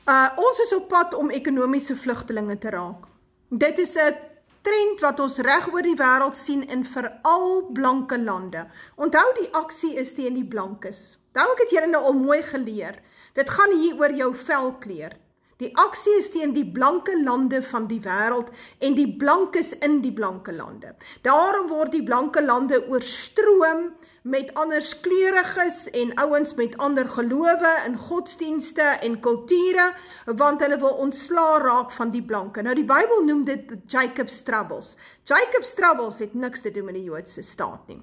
Ons is op pad om ekonomiese vlugtelinge te raak. Dit is 'n trend wat ons reg oor die wêreld sien in veral blanke lande. Onthou, die aksie is teen die blankes. Nou, ek het julle nou al mooi geleer. Dit gaan hier oor jou velkleur. Die aksie is teen die blanke lande van die wêreld en die blankes in die blanke lande. Daarom word die blanke lande oorstroom met anderskleuriges en ouens met ander gelowe en godsdienste en kulture, want hulle wil ontslaa raak van die blanke. Nou, die Bybel noem dit Jacob's Troubles. Jacob's Troubles het niks te doen met die Joodse staat nie.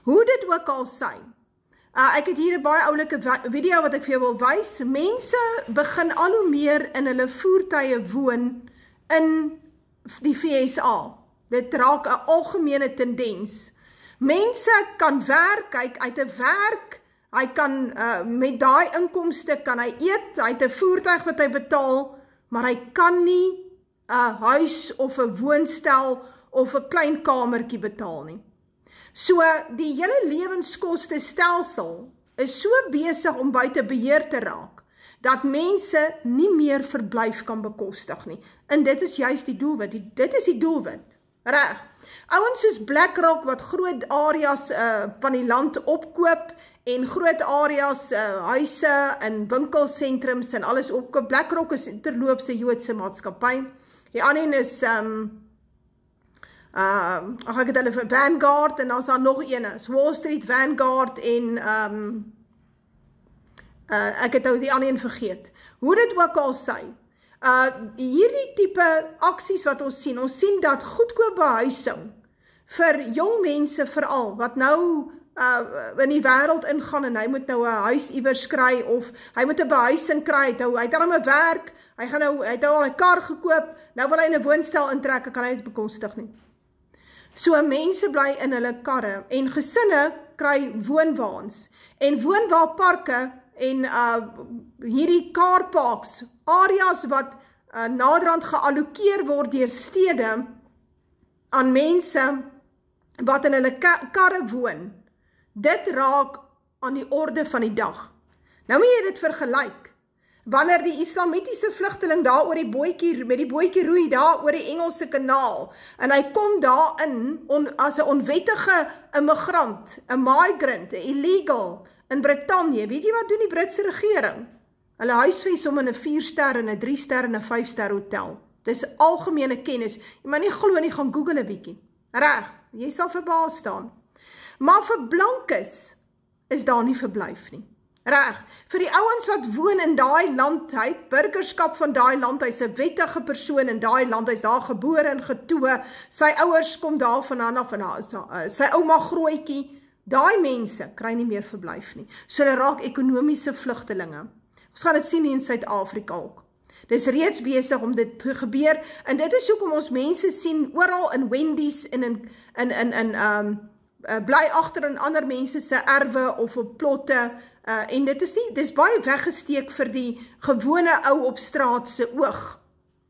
Hoe dit ook al sy, ek het hier 'n baie oulike video wat ek vir jou wil wys. Mense begin al hoe meer in hulle voertuie woon in die VSA. Dit raak 'n algemene tendens. Mense kan werk, kyk uit 'n werk, hy kan met daai inkomste kan hy eet, hy het 'n voertuig wat hy betaal, maar hy kan nie 'n huis of 'n woonstel of 'n klein kamertjie betaal nie. So, die hele lewenskoste stelsel is so besig om buite beheer te raak, dat mense nie meer verblyf kan bekostig nie. En dit is juist die doelwit, dit is die doelwit, reg. Ouens soos BlackRock wat groot areas van die land opkoop, en groot areas, huise en winkelsentrums en alles opkoop. BlackRock is terloops 'n Joodse maatskappy. Die ander een is ek het hulle vir Vanguard, en dan is daar nog ene, Wall Street, Vanguard en ek het nou die ander een vergeet. Hoe dit ook al sy, hierdie tipe aksies wat ons sien dat goedkoop behuising vir jong mense veral, wat nou in die wêreld ingaan en hy moet nou 'n huis iewers kry, of hy moet 'n behuising kry, hy het al 'n werk, hy het al 'n kar gekoop, nou wil hy in 'n woonstel intrek, kan hy dit bekostig nie. So mense bly in hulle karre, en gesinne kry woonwaans, en woonwaarparke, en hierdie carparks, areas wat naderhand geallokeer word deur stede, aan mense wat in hulle karre woon, dit raak aan die orde van die dag. Nou moet jy dit vergelyk. Wanneer die islamitiese vlugteling daar oor met die bootjie roei daar oor die Engelse kanaal, en hy kom daarin as 'n onwettige immigrant, 'n migrant, 'n illegal in Brittanje, weet jy wat doen die Britse regering? Hulle huisves hom in 'n 4-ster en 'n 3-ster en 'n 5-ster hotel. Dis algemene kennis. Jy moet nie glo nie, gaan Google 'n bietjie. Reg, jy sal verbaas staan. Maar vir blankes is daar nie verblyf nie. Reg, vir die ouens wat woon in daai land, hy het burgerskap van daai land, hy's 'n wettige persoon in daai land, hy's daar gebore en getoe, sy ouers kom daar vandaan af, en sy ouma grootjie, daai mense kry nie meer verblyf nie. So hulle raak ekonomiese vlugtelinge. Ons gaan dit sien in Suid-Afrika ook. Dis reeds besig om dit te gebeur, en dit is hoekom ons mense sien oral in Wendy's en bly agter in ander mense se erwe of op plotte, en dis baie weggesteek vir die gewone ou op straat se oog.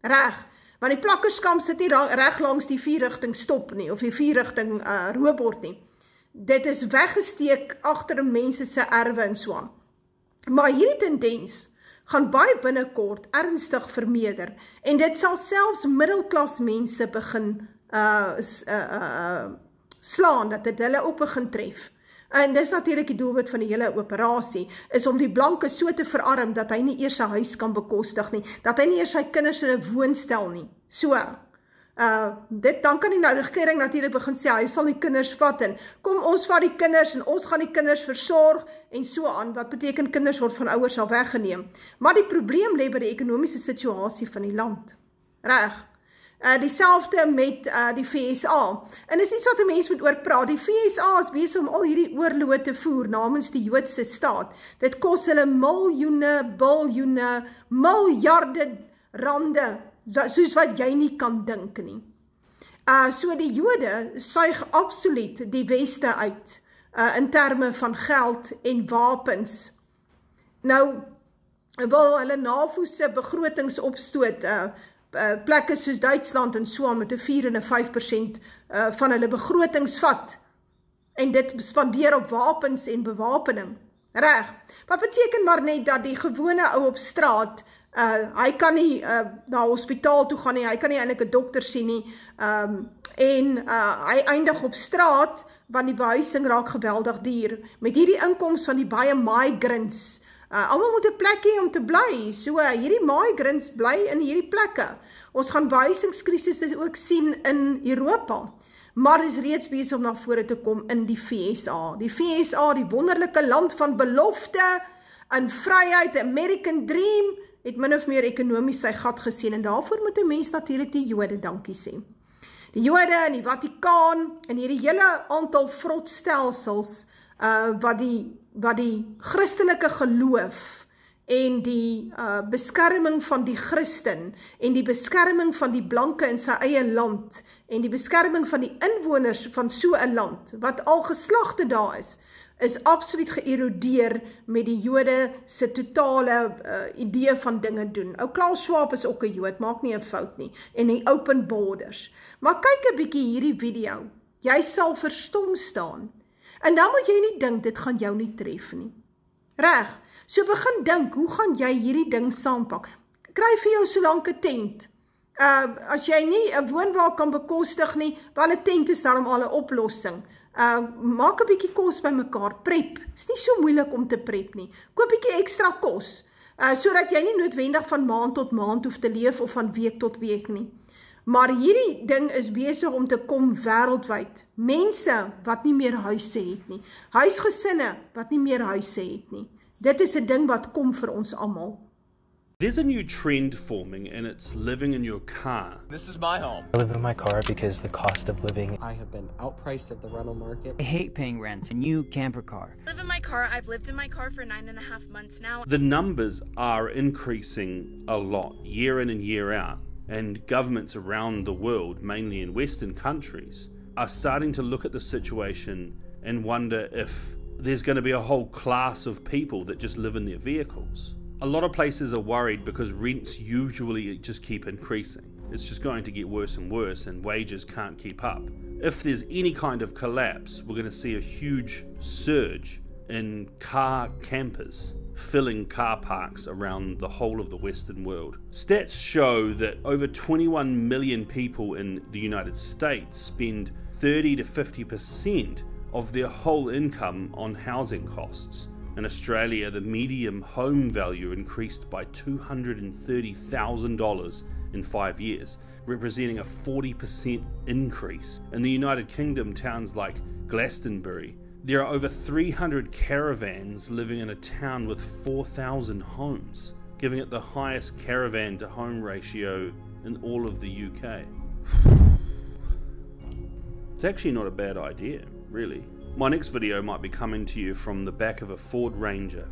Reg, want die plakkerskamp sit nie reg langs die 4-rigting stop nie, of die 4-rigting roebord nie. Dit is weggesteek agter mense se erwe en so aan. Maar hierdie tendens gaan baie binnekort ernstig vermeerder, en dit sal selfs middelklas mense begin slaan, dat dit hulle ook begin tref. En dis natuurlik die doelwit van die hele operasie, is om die blanke so te verarm, dat hy nie eers sy huis kan bekostig nie, dat hy nie eers sy kinders in 'n woonstel nie. So, dan kan die regering natuurlik begin sê, hy sal die kinders vat, en kom ons vat die kinders, en ons gaan die kinders versorg, en so aan, wat beteken kinders word van ouers al weggeneem. Maar die probleem lê by die ekonomiese situasie van die land. Reg. Dieselfde met die VSA. En dis iets wat 'n mens moet oor praat. Die VSA is besig om al hierdie oorloë te voer namens die Joodse staat. Dit kos hulle miljoene, biljoene, miljarde rande, soos wat jy nie kan dink nie. So die Jode suig absoluut die Weste uit, in terme van geld en wapens. Nou, wil hulle NAVO-se begrotings opstoot, plekke soos Duitsland en so aan met 'n 4 en 'n 5% van hulle begrotings vat, en dit spandeer op wapens en bewapening. Reg. Wat beteken maar net dat die gewone ou op straat, hy kan nie na hospitaal toe gaan nie, hy kan nie eintlik 'n dokter sien nie, en hy eindig op straat, want die behuising raak geweldig duur. Met hierdie inkoms van die baie migrants, almal moet 'n plek hê om te bly, so hierdie migrants bly in hierdie plekke. Ons gaan behuisingskrisisse ook sien in Europa. Maar is reeds besig om na vore te kom in die VSA. Die VSA, die wonderlike land van belofte en vryheid, American Dream, het min of meer ekonomies sy gat gesien, en daarvoor moet 'n mens natuurlik die Jode dankie sê. Die Jode en die Vatikaan en hierdie hele aantal vrotstelsels wat die Christelike geloof en die beskerming van die Christen en die beskerming van die blanke in sy eie land en die beskerming van die inwoners van so 'n land, wat al geslagte daar is absoluut geërodeer met die Jode se totale idee van dinge doen. Ou Klaus Schwab is ook 'n Jood, maak nie 'n fout nie, en die open borders. Maar kyk 'n bietjie hierdie video, jy sal verstom staan, en dan moet jy nie dink dit gaan jou nie tref nie. Reg, so begin dink, hoe gaan jy hierdie ding saampak? Kry vir jou so lank 'n tent. As jy nie 'n woonwa kan bekostig nie, wel 'n tent is daarom al 'n oplossing. Maak 'n bietjie kos bymekaar, prep. Is nie so moeilik om te prep nie. Koop 'n bietjie ekstra kos, sodat jy nie noodwendig van maand tot maand hoef te leef of van week tot week nie. Maar hierdie ding is besig om te kom wêreldwyd. Mense wat nie meer huise het nie. Huisgesinne wat nie meer huise het nie. Dit is 'n ding wat kom vir ons almal. There's a new trend forming, and it's living in your car. This is my home. I live in my car because the cost of living. I have been outpriced at the rental market. I hate paying rent. A new camper car. I live in my car. I've lived in my car for 9.5 months now. The numbers are increasing a lot, year in and year out, and governments around the world, mainly in Western countries, are starting to look at the situation and wonder if there's going to be a whole class of people that just live in their vehicles. A lot of places are worried because rents usually just keep increasing. It's just going to get worse and worse, and wages can't keep up. If there's any kind of collapse, we're going to see a huge surge in car campers filling car parks around the whole of the Western world. Stats show that over 21 million people in the United States spend 30 to 50% of their whole income on housing costs. In Australia, the median home value increased by $230,000 in 5 years, representing a 40% increase. In the United Kingdom, towns like Glastonbury, there are over 300 caravans living in a town with 4,000 homes, giving it the highest caravan to home ratio in all of the UK. It's actually not a bad idea, really. My next video might be coming to you from the back of a Ford Ranger.